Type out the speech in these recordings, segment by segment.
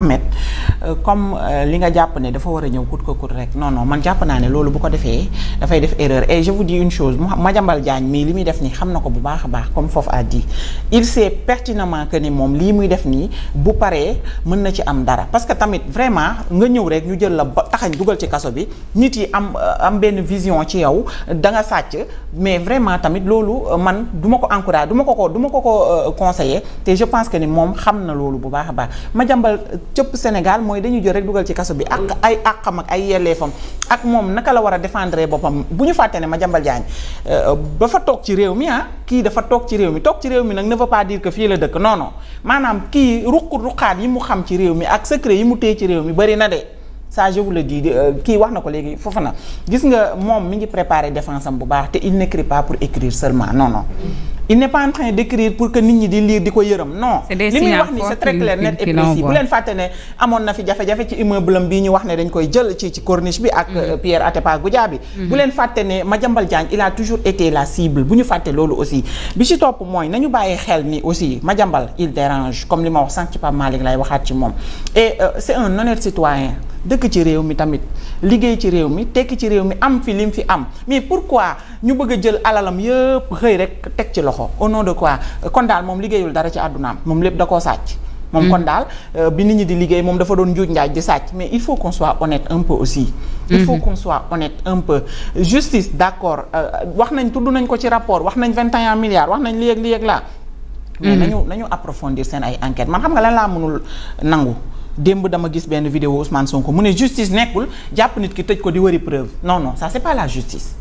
Ahmed comme li nga jàpp ne dafa war a ñëw kut ko kut rek non man jàpp naa ne loolu bu ko defee dafay def erreur et je vous dis une chose Madiambal Diagne mii li muy def nii xam na ko bu baax a baax comme foofu a dit il sait pertinemment que ni moom lii muy def nii bu paree mën na ci am dara parce que tamit vraiment nga ñëw rek ñu jël la ba taxañ dugal ci kaso bi nit yi am benn vision ci yow da nga sàcc mais vraiment tamit loolu man du ma ko encourager du ma ko conseiller te je pense que ni moom xam na loolu bu baax a baax Madiambal cëpp Sénégal mooy dañu jël rek dugal ci kaso bi ak ay àqam ak ay yelleefam ak moom naka la war a défendre boppam bu ñu fàtte ne Madiambal Diagne dafa toog ci réew mi kii dafa toog ci réew mi nag ne veut pas dire que fii la dëkk non maanaam kii ruqaat yi mu xam ci réew mi ak secret yi mu téye ci réew mi bari na de ça je vous le dis kii wax na ko léegi foofu na gis nga moom mi ngi préparer défense am bu baax te il n'écrit pas pour écrire seulement non il n'est pas en train d'écrire pour que nit ñi di lire di ko yërëm non li muy wax ni c'est très clair net et précis bu leen fàtte ne amoon na fi jafe-jafe ci immeuble am bii ñu wax ne dañ koy jël ci corniche bi ak Pierre Atepa Goudiaby bu leen fàtte ne Madiambal Diagne il a toujours été la cible bu ñu fàtte loolu aussi bi ci topp mooy nañu bàyyi xel ni aussi Madiambal il dérange comme li ma wax sànq ci Pape Malick lay waxaat ci moom et c'est un honnête citoyen dëkk ci réew mi tamit liggéey ci réew mi tekki ci réew mi am fi lim fi am mais pourquoi ñu bëgg a jël alalam yëpp xëy rek teg ci loxo au nom de quoi kon daal moom liggéeyul dara ci àddunaam moom lépp da koo sàcc moom kon daal bi nit ñi di liggéey moom dafa doon njuuj njaaj di sàcc mais il faut qu'on soit honnête un peu aussi il faut qu'on soit honnête un peu justice d'accord wax nañ tudd nañ ko ci rapport wax nañ 21 milliards wax nañ lii ak laa mais nañu approfondir seen ay enquêtes man xam nga lan laa mënul nangu démb dama gis benn vidéo Ousmane Sonko mu ne justice nekkul jàpp nit ki tëj ko di wëri preuve non ça c'est pas la justice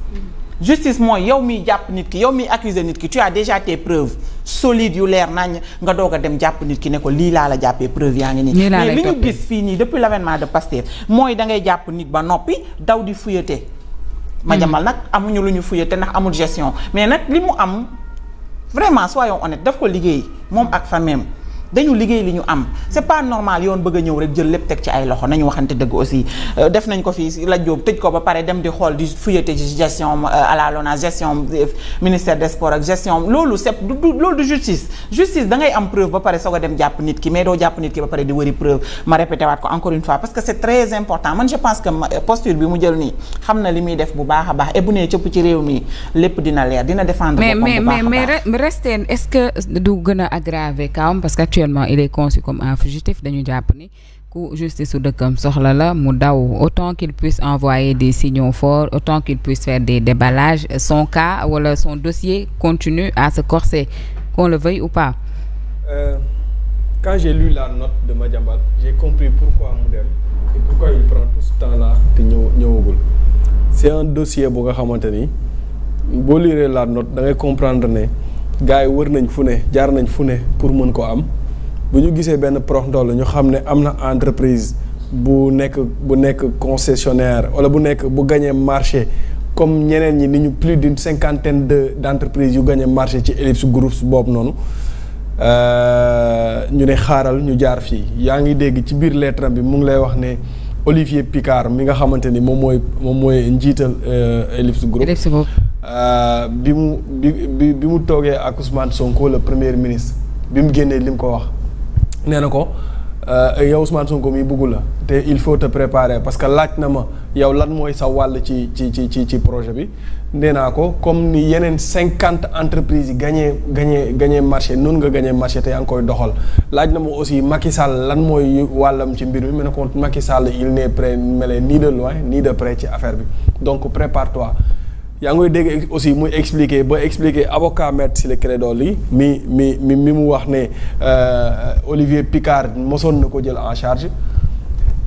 justice mooy yow miy jàpp nit ki yow miy accuser nit ki tu as déjà tes preuves solides yu leer nañ nga doog a dem jàpp nit ki ne ko lii laa la jàppee preuve yaa ngi nii mais li ñu gis fii nii depuis l'avènement de Pastef mooy da ngay jàpp nit ba noppi daw di fouilleter Madiambal nag amuñu lu ñu fouilleter ndax amul gestion mais nag li mu am vraiment soyons honnêtes daf ko liggéey moom ak famille dañu liggéey li ñu am c'est pas normal yoon bëgg a ñëw rek jël lépp teg ci ay loxo nañu waxante dëgg aussi def nañ ko fii la Jóob tëj ko ba pare dem di xool di fouilleter ci gestion à la LONASE gestion ministère des sports ak gestion loolu c'est loolu du justice da ngay am preuve ba pare soog a dem jàpp nit ki mais doo jàpp nit ki ba pare di wëri preuve ma répété waat ko encore une fois parce que c'est très important man je pense que posture bi mu jël nii xam na li muy def bu baax a baax et bu nee cëpp ci réew mi lépp dina leer dina défendre boppam bu baax a baax mais rester est-ce que du gën a aggraver kawam parce que actuellement il est conçu comme un fugitif dañu jàpp ni ku justice su dëkkam soxla la mu daw autant qu'il puisse envoyer des signaux forts autant qu'il puisse faire des déballages son cas wala son dossier continue à se corser qu'on le veuille ou pas. Quand j'ai lu la note de Madiambal j'ai compris pourquoi mu dem et pourquoi il prend tout ce temps-là te ñëwagul c'est un dossier bu nga xamante ni boo lire la note da ngay comprendre ne gars yi wër nañ fu ne jaar nañ fu ne pour mën ko am bu ñu gisee benn prox ndoll ñu xam ne am na entreprise bu nekk concessionnaire wala bu gagné marché comme ñeneen ñi ni ñu plus d'une cinquantaine d'entreprises yu gagné marché ci Ellipse Groups boobu noonu ñu ne xaaral ñu jaar fii yaa ngi dégg ci biir lettre bi mu ngi lay wax ne Olivier Picard mi nga xamante ni moom mooy njiital Ellipse Group bi mu toogee ak Ousmane Sonko le premier ministre bi mu génnee li mu ko wax nee na ko yow Ousmane Sonko mi bugg la te il faut te préparer parce que laaj na ma yow lan mooy sa wàll ci projet bi nee naa ko comme ni yeneen 50 entreprises yi gagné marché noonu nga gagné marché te yaa ngi koy doxal laaj na ma aussi Macky Sall lan mooy wàllam ci mbir mi mu ne ko Macky Sall il n'est prêt mêlé ni de loin ni de près ci affaire bi donc prépare-toi. yaa ngi koy dégg aussi muy expliquer avocat maître Ciré Clédor Ly mi mu wax ne Olivier Picard mosoon na ko jël en charge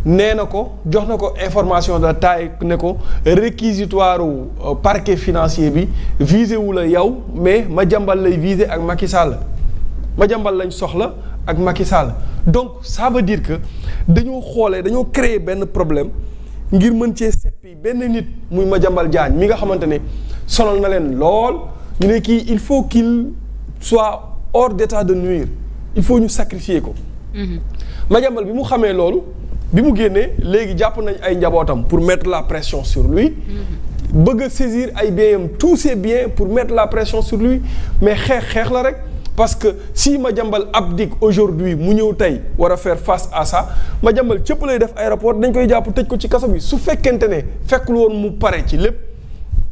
nee na ko jox na ko information de taille ne ko réquisitoire parquet financier bi visé wu la yow mais Madiambal lay visé ak Macky Sall Madiambal lañ soxla ak Macky Sall donc ça veut dire que dañoo créer benn problème ngir mën cee seppi benn nit muy Madiambal Diagne mi nga xamante ne sonal na leen lool ñu ne kii il faut qu'il soit hors d'état de nuire il faut ñu sacrifier ko. Madiambal bi mu xamee loolu bi mu génnee léegi jàpp nañ ay njabootam pour mettre la pression sur lui. bëgg a saisir ay biens tous ses biens pour mettre la pression sur lui mais xeex la rek parce que si Madiambal abdique aujourd'hui mu ñëw tey war a faire face à ça Madiambal cëpp lay def aéroport dañ koy jàpp tëj ko ci kaso bi su fekkente ne fekkul woon mu pare ci lépp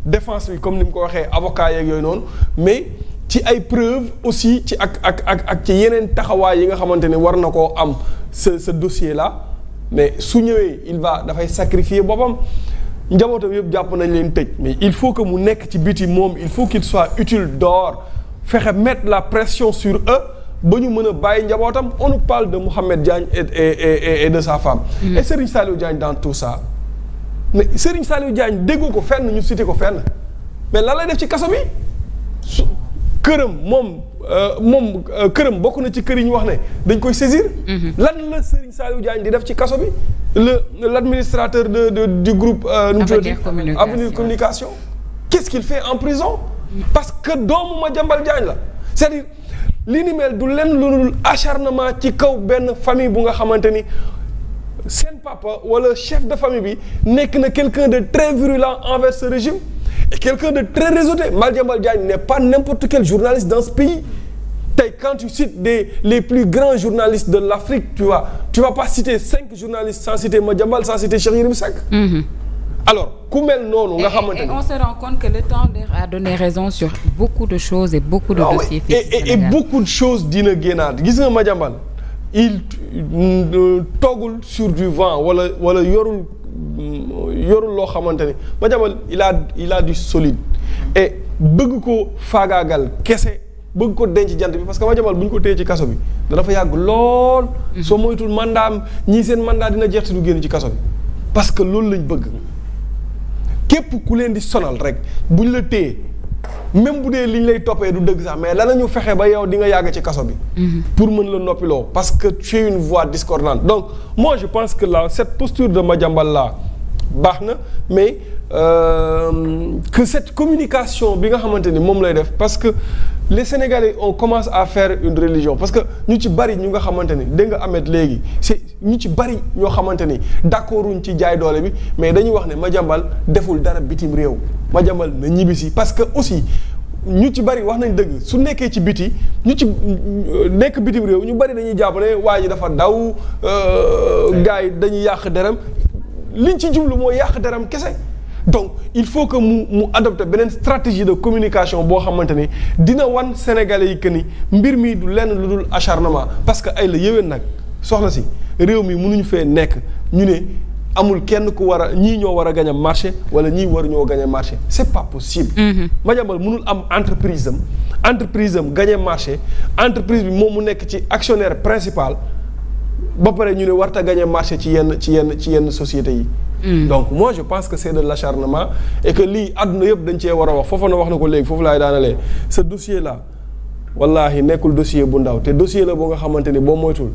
défense bi comme ni mu ko waxee avocat yeeg yooyu noonu mais ci ay preuves aussi ci ak ci yeneen taxawaay yi nga xamante ne war na koo am ce dossier là mais su ñëwee dafay sacrifier boppam njabootam yëpp jàpp nañ leen tëj mais il faut que mu nekk ci biti moom il faut qu'il soit utile dehors fexe mettre la pression sur eux ba ñu mën a bàyyi njabootam on nous parle de Mohamed Diagne et de sa femme. Et Serigne Saliou Diagne dans tout ça mais Serigne Saliou Diagne déggu ko fenn ñu cité ko fenn mais lan lay def ci kaso bi këram moom këram bokk na ci kër yi ñu wax ne dañ koy saisir. lan la Serigne Saliou Diagne di def ci kaso bi l'administrateur du groupe. Avenir Communication. Qu'est-ce qu'il fait en prison. parce que doomu Madiambal Diagne la c'est-à-dire li ni mel du lenn lu dul acharnement ci kaw benn famille bu nga xamante ni seen papa wala chef de famille bi nekk na quelqu'un de très virulent envers ce régime et quelqu'un de très réseauté. Madiambal Diagne n'est pas n'importe quel journaliste dans ce pays. Tey quand tu cites les plus grands journalistes de l'Afrique tu vas pas citer 5 journalistes sans citer Madiambal sans citer Cheikh Yérim Seck. Alors ku mel noonu nga xamante ni et on se rend compte que le temps leur a donné raison sur beaucoup de choses et beaucoup de dossiers et beaucoup de choses dina génnaat gis nga Madiambal il toogul sur du vent wala yorul loo xamante ni Madiambal il a du solide et bëgg ko faagaagal kese bëgg ko denc jant bi parce que Madiambal bu ñu ko téye ci kaso bi dana fa yàgg lool. soo moytul mandaam ñii seen mandat dina jeex te du génn ci kaso bi parce que loolu lañ bëgg. képp ku leen di sonal rek buñ la téye même bu dee liñ lay toppee du dëgg sax mais danañu fexe ba yow di nga yàgg ci kaso bi. pour mën la noppiloo parce que tu es une voix discordante donc moi je pense que là cette posture de Madiambal là baax na mais que cette communication bi nga xamante ni moom lay def parce que les Sénégalais on commence à faire une religion parce que ñu ci bari ñu nga xamante ni dégg nga Ahmed léegi c'est ñu ci bari ñoo xamante ni d'accorduñ ci jaay doole bi mais dañuy wax ne Madiambal deful dara bitim réew Madiambal na ñibbisi parce que aussi ñu ci bari wax nañ dëgg su nekkee ci biti ñu ci nekk bitim réew ñu bari dañuy jàpp ne waa ji dafa daw gars yi dañuy yàq deram liñ ci jublu mooy yàq deram kese donc il faut que mu adopter beneen stratégie de communication boo xamante ni dina wan Sénégalais yi que ni mbir mi du lenn lu dul acharnement parce que ay la yéwén nag soxna si réew mi mënuñu fee nekk ñu ne amul kenn ku war a ñii ñoo war a gagner marché wala ñii war ñoo gagner marché c'est pas possible. Madiambal mënul am entreprise am gagner marché entreprise bi moom mu nekk ci actionnaire principal ba pare ñu ne warta gagner marché ci yenn sociétés yi. Donc moi je pense que c'est de l'acharnement et que lii àdduna yëpp dañ cee war a wax foofu na wax na ko léegi foofu laay daanalee ce dossier là wallahi nekkul dossier bu ndaw te dossier la boo nga xamante ni boo moytul